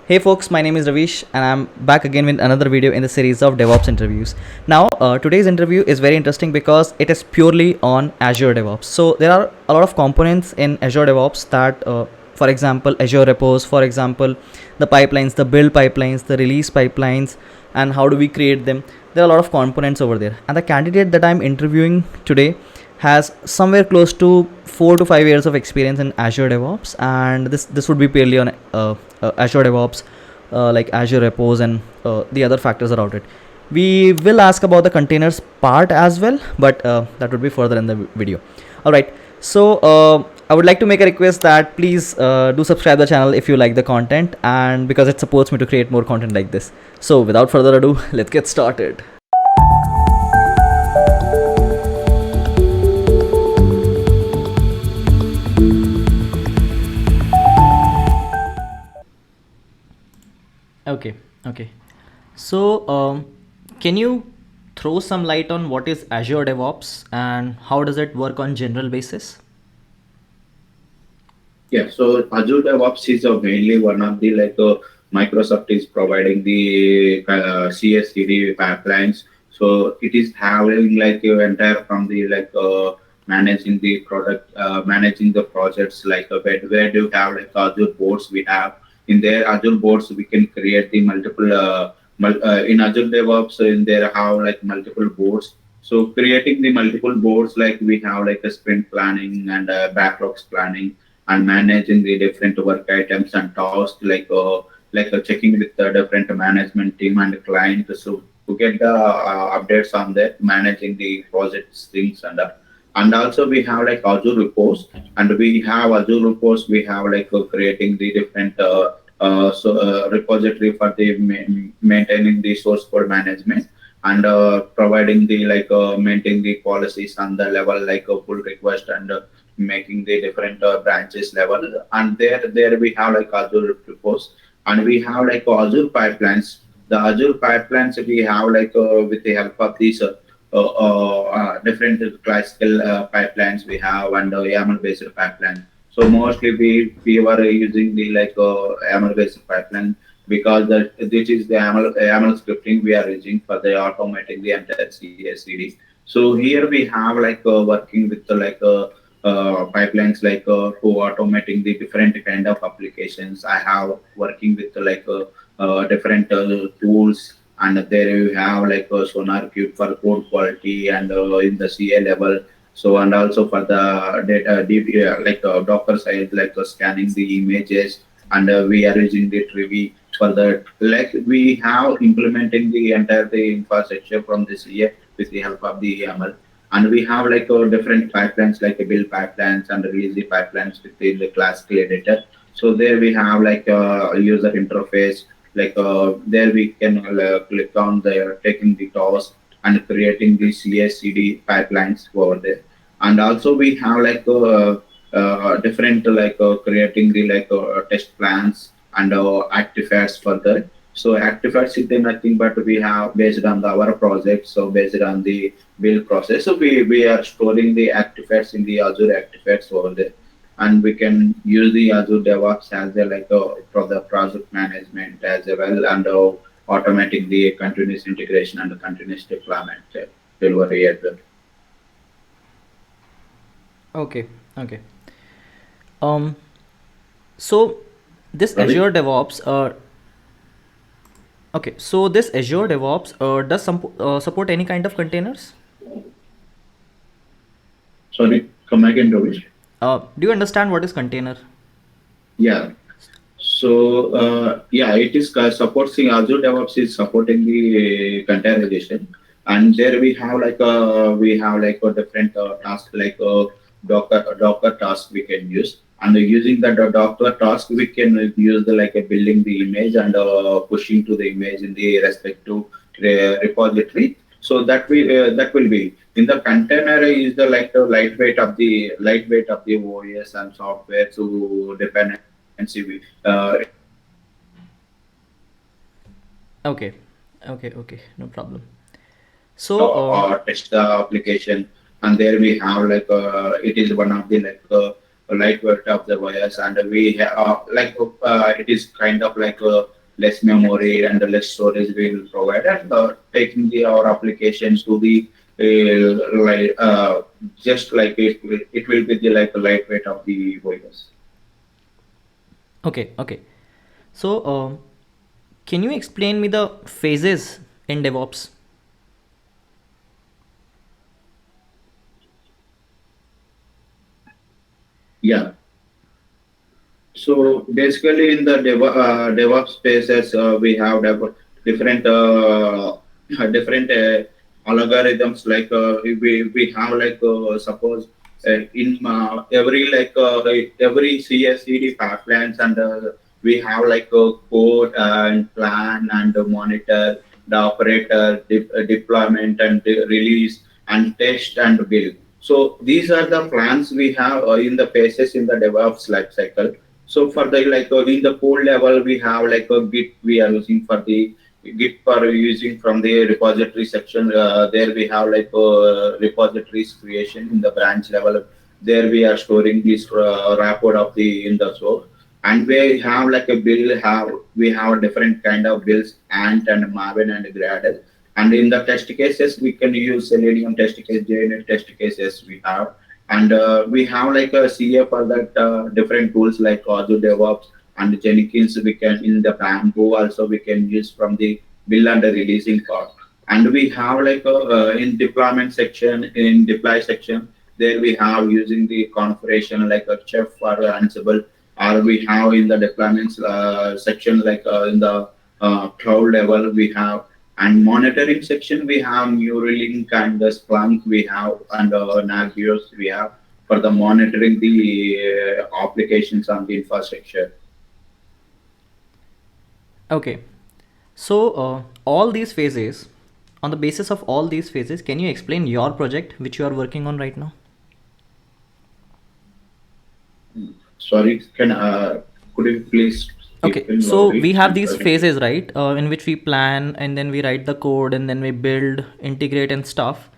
Hey folks, my name is Ravish and I'm back again with another video in the series of DevOps interviews. Now, today's interview is very interesting because it is purely on Azure DevOps. So, there are a lot of components in Azure DevOps that, for example, Azure Repos, for example, the pipelines, the build pipelines, the release pipelines, and how do we create them. There are a lot of components over there. And the candidate that I'm interviewing today has somewhere close to 4 to 5 years of experience in Azure DevOps, and this would be purely on Azure DevOps, like Azure Repos and the other factors around it. We will ask about the containers part as well, but that would be further in the video. All right. So I would like to make a request that please do subscribe the channel if you like the content, and because it supports me to create more content like this. So without further ado, let's get started. Okay, okay. So, can you throw some light on what is Azure DevOps and how does it work on general basis? Yeah, so Azure DevOps is mainly one of the Microsoft is providing the CI/CD pipelines. So it is having like your entire from the managing the product, managing the projects where do you have like Azure boards we have in there Azure boards we can create the multiple in Azure DevOps in there have like multiple boards. So creating the multiple boards like we have like a sprint planning and backlogs planning and managing the different work items and tasks checking with the different management team and the client so to get the updates on that managing the projects things and also we have like Azure Repos and we have Azure Repos we have creating the different repository for the maintaining the source code management and providing the maintaining the policies on the level like a pull request and making the different branches level and there we have like Azure Repos and we have like Azure pipelines. The Azure pipelines we have with the help of these different classical pipelines we have and YAML based pipeline. So mostly we were using the YAML based pipeline because this is the YAML scripting we are using for the automating the entire CI/CD. So here we have working with pipelines to automating the different kind of applications. I have working with different tools and there you have SonarQube for code quality and in the CA level. So and also for the data Docker side scanning the images and we are using the Trivi for that. Like we have implementing the entire the infrastructure from the CA with the help of the YAML and we have different pipelines like build pipelines and release the pipelines with the classical editor. So there we have a user interface there we can click on the taking the task and creating the CI/CD pipelines over there and also we have different creating the test plans and artifacts for that. So artifacts is nothing but we have based on our project. So based on the build process, so we are storing the artifacts in the Azure artifacts over there, and we can use the Azure DevOps as a for the project management as well and automating the continuous integration and the continuous deployment delivery as well. Okay, okay. Um, so this Sorry, Azure DevOps, okay, so this Azure DevOps does support any kind of containers? sorry, come again, Ravish. Do you understand what is container? Yeah. So yeah, it is supporting Azure DevOps is supporting the containerization, and there we have like a different task Docker task we can use, and using that Docker task we can use the building the image and pushing to the image in the respective repository. So that will be in the container is the the lightweight of the OS and software to dependency Okay, okay, okay, no problem. So, or test the application and there we have it is one of the lightweight of the OS, and it is kind of like less memory and less storage we will provide, and taking our applications to the just like it will be the like a lightweight of the OS. Okay. So, can you explain me the phases in DevOps? Yeah. So basically, in the DevOps spaces, we have different algorithms. Like we have like suppose in every CI/CD pipelines, and we have like a code and plan and monitor the operator deployment and release and test and build. So these are the plans we have in the phases in the DevOps lifecycle. So for the in the code level, we have like a Git we are using for the Git for using from the repository section. There we have like repositories creation in the branch level. There we are storing this report of the in the source, and we have like a build. We have different kind of builds, Ant and Maven and Gradle. And in the test cases, we can use Selenium test case, JUnit test cases we have, and we have like a CA for that different tools like Azure DevOps and Jenkins. We can in the Bamboo also we can use from the build and the releasing part. And we have like a in deployment section, in deploy section, there we have using the configuration like a Chef or Ansible, or we have in the deployments section like in the cloud level we have, and monitoring section we have Neuralink and the Splunk we have, and Nagios we have for the monitoring the applications on the infrastructure. Okay. So, all these phases, on the basis of all these phases, can you explain your project which you are working on right now? Sorry, can could you please speak Okay, in so loudly? we have I'm these sorry. phases, right? In which we plan and then we write the code and then we build, integrate, and stuff.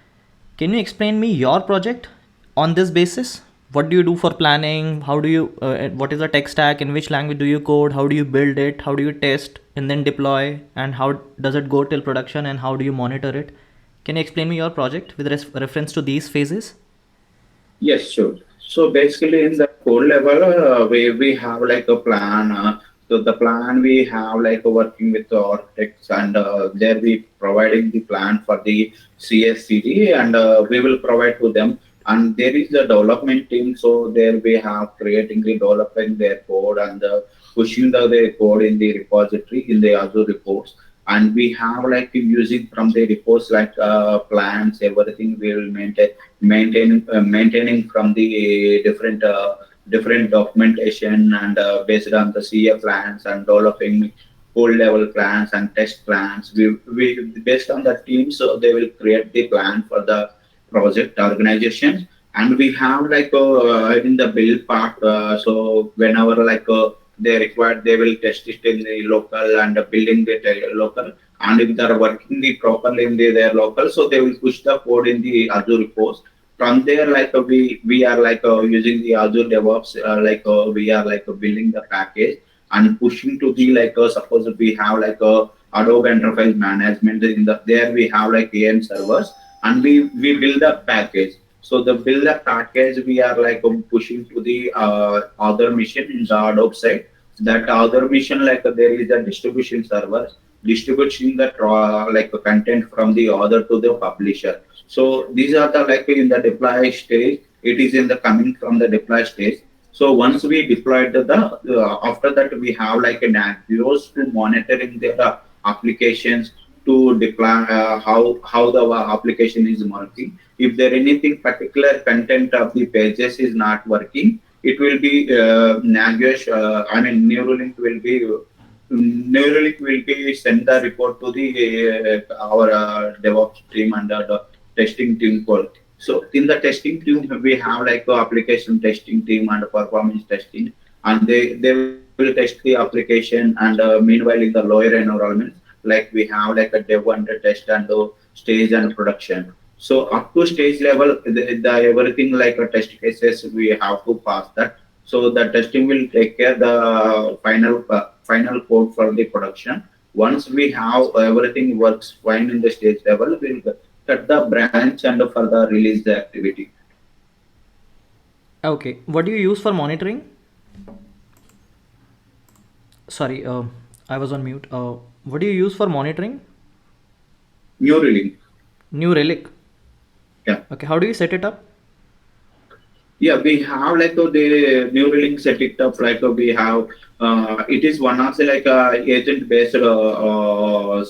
Can you explain me your project on this basis? What do you do for planning? How do you, what is the tech stack? In which language do you code? How do you build it? How do you test and then deploy? And how does it go till production? And how do you monitor it? Can you explain me your project with reference to these phases? Yes, sure. So basically, in the code level, we have like a plan. So the plan we have like working with the architects, and there we providing the plan for the CSCD, and we will provide to them. And there is the development team. So there we have creating the developing their code, and pushing their code in the repository in the Azure Repos. And we have like using from the repos like plans, everything we will maintaining from the different documentation, and based on the CA plans and developing code level plans and test plans. We based on the team, so they will create the plan for the project organization. And we have like in the build part, so whenever like they require, they will test it in the local and building the local. And if they're working the properly in their local, so they will push the code in the Azure repos. From there, like we are like using the Azure DevOps, we are like building the package and pushing to the like suppose we have like a Adobe Enterprise Management in the there we have like AM servers, and we build a package. So the build a package we are like pushing to the other mission in the Adobe side. That other mission like there is a distribution server distributing the like content from the author to the publisher. So these are the like in the deploy stage. It is in the coming from the deploy stage. So once we deployed after that we have like an bureaus to monitoring their applications to deploy how the application is working. If there anything particular content of the pages is not working, it will be Neuralink will be send the report to the our DevOps team and the testing team call. So in the testing team, we have like a application testing team and performance testing, and they will test the application. And meanwhile, in the lower environment, like we have like a dev and a test and the stage and production. So up to stage level, the everything like a test cases we have to pass that. So the testing will take care the final code for the production. Once we have everything works fine in the stage level, we'll cut the branch and further release the activity. Okay. What do you use for monitoring? Sorry, I was on mute. What do you use for monitoring? New release. New Relic. Yeah. Okay. How do you set it up? Yeah, we have like the Neuralink set it up like we have it is one of the like agent based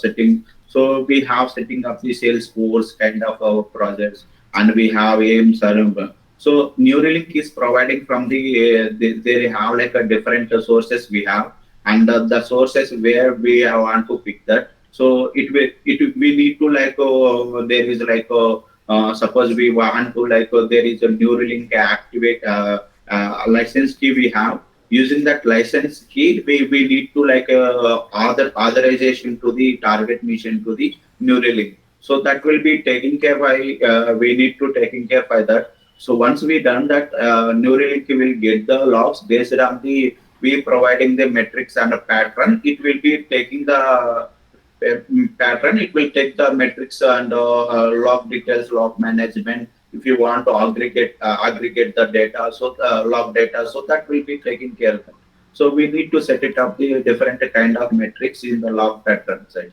setting. So we have setting up the Salesforce kind of projects, and we have AIM server. So Neuralink is providing from they have like a different sources we have, and the sources where we want to pick that. So we need to like there is like suppose we want to like there is a Neuralink activate license key we have. Using that license key, we need to like authorization to the target mission to the Neuralink. So that will be taken care by we need to taking care by that. So once we done that, Neuralink will get the logs based on the we providing the metrics and a pattern. It will be taking the pattern. It will take the metrics and log details, log management. If you want to aggregate the data, so log data, so that will be taken care of. So we need to set it up the different kind of metrics in the log pattern side.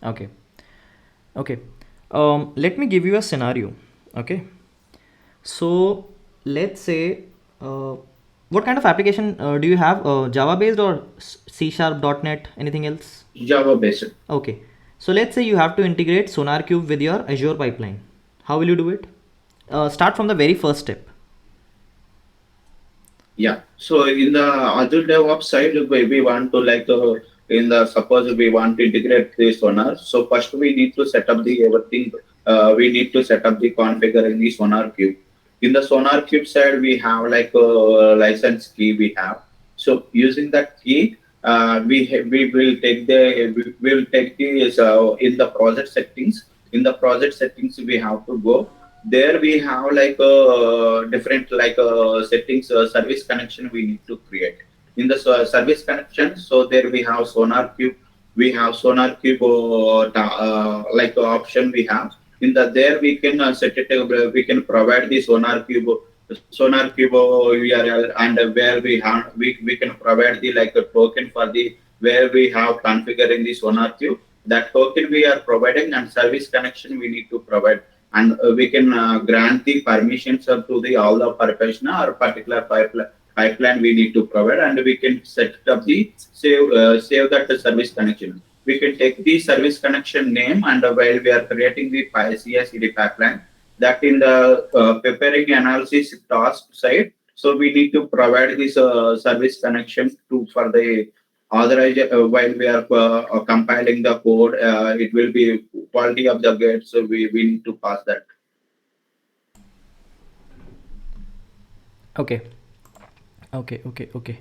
Okay. Okay. Let me give you a scenario. Okay. So let's say, what kind of application do you have? Java based or C Sharp, .NET, anything else? Java based. Okay. So let's say you have to integrate SonarQube with your Azure pipeline. How will you do it? Start from the very first step. Yeah. So in the Azure DevOps side, we want to like in the suppose we want to integrate this Sonar. So first we need to set up the everything. We need to set up the configure in the SonarQube. In the SonarQube side, we have like a license key we have. So using that key, we will take we will take the in the project settings. In the project settings, we have to go there we have like different like settings service connection we need to create in the service connection. So there we have SonarQube, we have SonarQube like option we have in the there we can set it we can provide the SonarQube URL and where we can provide the like a token for the where we have configuring the SonarQube. That token we are providing and service connection we need to provide, and we can grant the permissions to the all the professional or particular pipeline we need to provide, and we can set up the save that service connection. We can take the service connection name, and while we are creating the CI/CD pipeline, that in the preparing analysis task side, so we need to provide this service connection to for the authorize while we are compiling the code, it will be quality of the gate, so we need to pass that. Okay. Okay. Okay. Okay.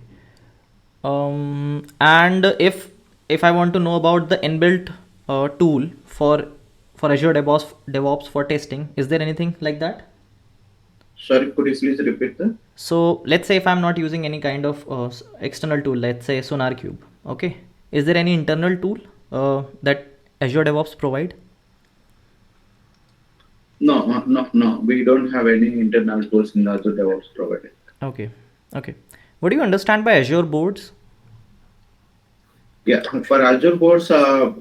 And if I want to know about the inbuilt tool for Azure DevOps for testing, is there anything like that? Sorry, could you please repeat that? So let's say if I'm not using any kind of external tool, let's say SonarQube. Okay, is there any internal tool that Azure DevOps provide? No, no. We don't have any internal tools in Azure DevOps provided. Okay. Okay. What do you understand by Azure boards? Yeah, for Azure boards,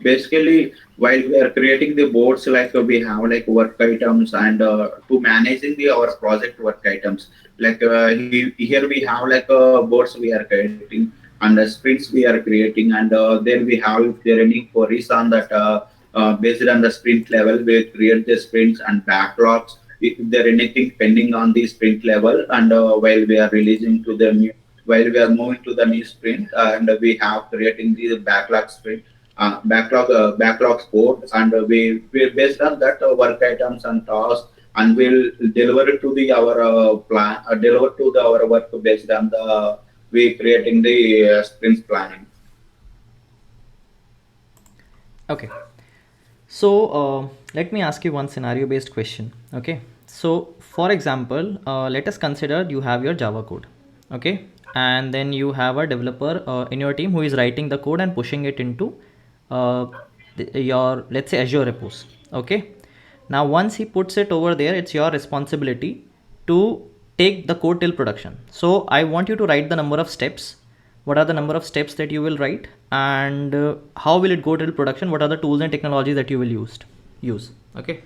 basically, while we are creating the boards, like we have like work items and to managing the our project work items. Like here we have like boards we are creating and the sprints we are creating, and then we have if there are any queries on that based on the sprint level, we create the sprints and backlogs. If there anything pending on the sprint level, and while we are releasing to the new while we are moving to the new sprint, and we have creating the backlog sprint backlog board, and we based on that work items and tasks, and we'll deliver it to the our plan deliver to the our work based on the we creating the sprints planning. Okay. So let me ask you one scenario based question. Okay. So for example, let us consider you have your Java code, okay, and then you have a developer in your team who is writing the code and pushing it into uh, your, let's say, Azure Repos, okay. Now once he puts it over there, it's your responsibility to take the code till production. So I want you to write the number of steps. What are the number of steps that you will write, and how will it go till production? What are the tools and technologies that you will use, okay.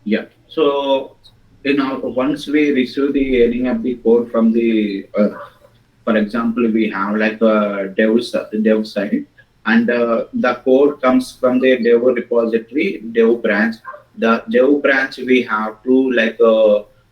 Yeah. So once we receive the any of the code from the for example, we have like a dev side, and the code comes from the dev repository, dev branch. The dev branch we have to like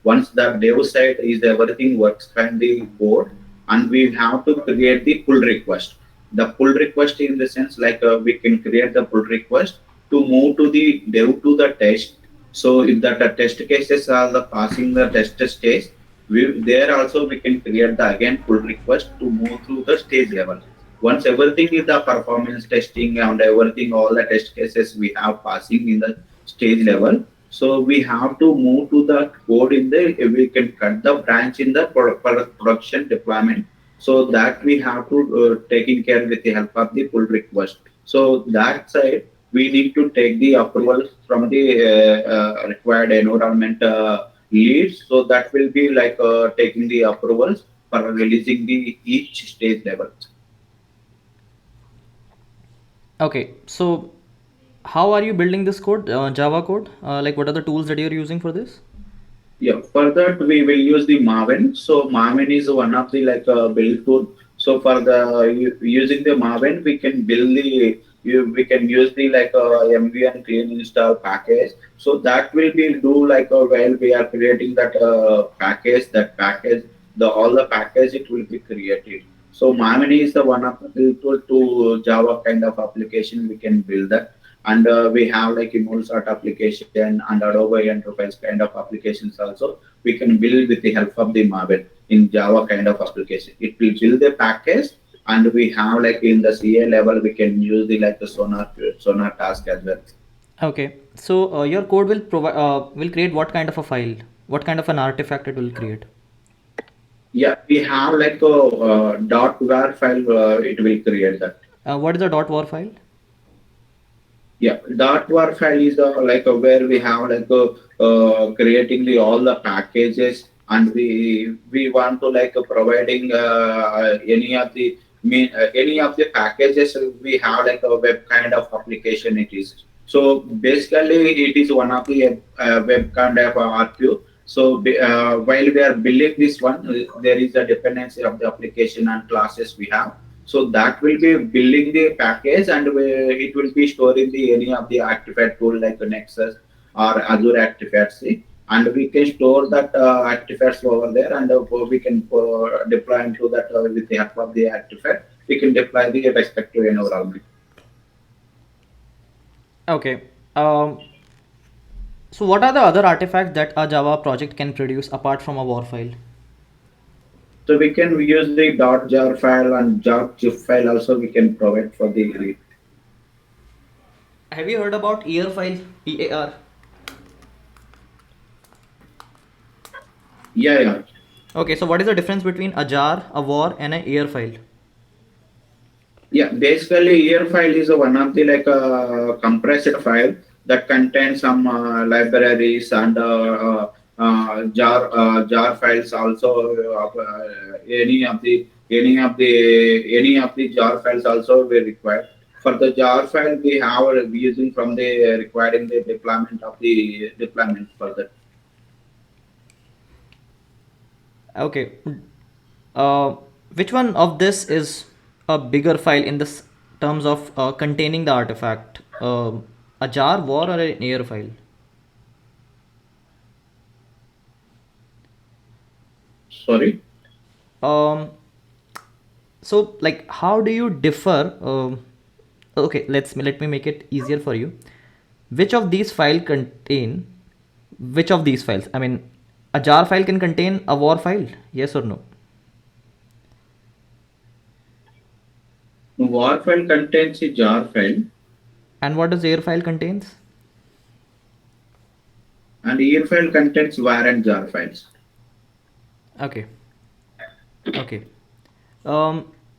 once the dev side is everything works from the code, and we have to create the pull request. The pull request in the sense like we can create the pull request to move to the dev to the test. So if the test cases are the passing the test stage, there also we can create the again pull request to move through the stage level. Once everything is the performance testing and everything, all the test cases we have passing in the stage level. So we have to move to the code in the, we can cut the branch in the production deployment. So that we have to taking care with the help of the pull request. So that side we need to take the approval from the required environment leads. So that will be like taking the approvals for releasing the each stage level. Okay, so how are you building this code, Java code? Like, what are the tools that you're using for this? Yeah, for that we will use the Maven. So Maven is one of the like build tool. So for the using the Maven, we can build the we can use the like MV and clean install package. So that will be do like while we are creating that package, the all the package it will be created. So Maven is the one of the build tool to Java kind of application we can build that. And we have like a MuleSoft application and Adobe Enterprise kind of applications also. We can build with the help of the Maven in Java kind of application. It will build the package, and we have like in the CA level we can use the like the Sonar task as well. Okay, so your code will provide will create what kind of a file? What kind of an artifact it will create? Yeah, we have like a .var file. It will create that. What is a .war file? Yeah, dot var file is like where we have like creating the all the packages, and we want to like providing any of the any of the packages. We have like a web kind of application it is. So basically it is one of the web kind of RQ. So while we are building this one, there is a dependency of the application and classes we have. So that will be building the package, and it will be storing the any of the artifact tool like the Nexus or Azure artifacts. And we can store that artifacts over there, and we can deploy into that with the help of the artifact. We can deploy the respective environment. Okay. So what are the other artifacts that a Java project can produce apart from a war file? So we can use the .jar file and .zip file also we can provide for the read. Have you heard about EAR file? EAR. Yeah, yeah. Okay, so what is the difference between a jar, a war, and an EAR file? Yeah, basically, EAR file is one of the like compressed file that contains some libraries and jar files also. Any of the jar files also we require. For the jar file, we have using from the requiring the deployment of the deployment for that. Okay. Uh, which one of this is a bigger file in this terms of containing the artifact? A jar, war, or an EAR file? Sorry. Um, so like, how do you differ? Okay, let me make it easier for you. Which of these file contain which of these files? I mean, a jar file can contain a war file, yes or no? War file contains a jar file. And what does EAR file contains? and EL file contains var and jar files. Okay. Okay.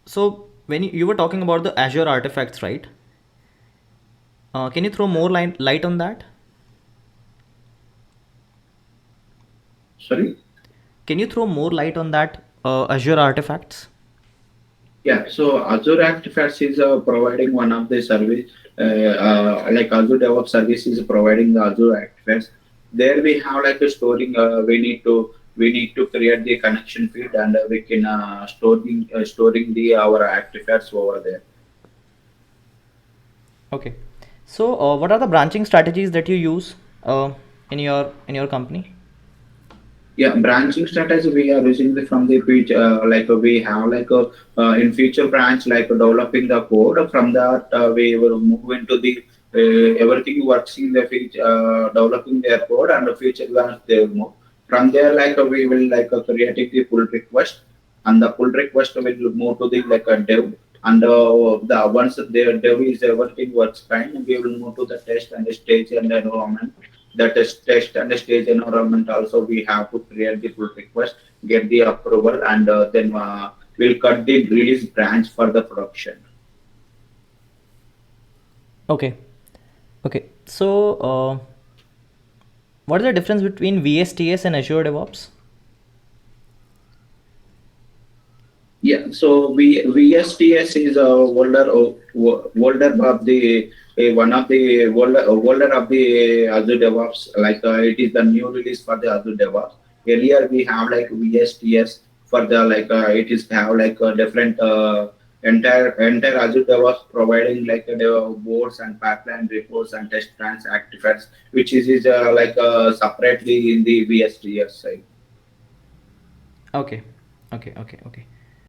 So when you were talking about the Azure artifacts, right? Can you throw more light on that? Sorry. Can you throw more light on that Azure artifacts? Yeah, so Azure Artifacts is providing one of the service, like Azure DevOps service is providing the Azure Artifacts. There we have like a storing. We need to create the connection feed, and we can storing the our artifacts over there. Okay. So what are the branching strategies that you use in your company? Yeah, branching strategy we are using from the future, like we have like a in future branch like developing the code. From that we will move into the everything works in the future, developing their code, and the future branch they will move. From there like we will like creating the pull request, and the pull request will move to the like a dev. And the once the dev is everything works fine, we will move to the test and the stage and the environment. The test and the stage environment also we have to create the pull request, get the approval, and then we'll cut the release branch for the production. Okay. Okay. So what is the difference between VSTS and Azure DevOps? Yeah, so VSTS is a holder of the one of the holder of the Azure DevOps. Like it is the new release for the Azure DevOps. Earlier we have like VSTS for the like it is have like a different entire Azure DevOps providing like the boards and pipeline repos and test plans artifacts, which is like separately in the VSTS side. Okay. Okay. Okay. Okay.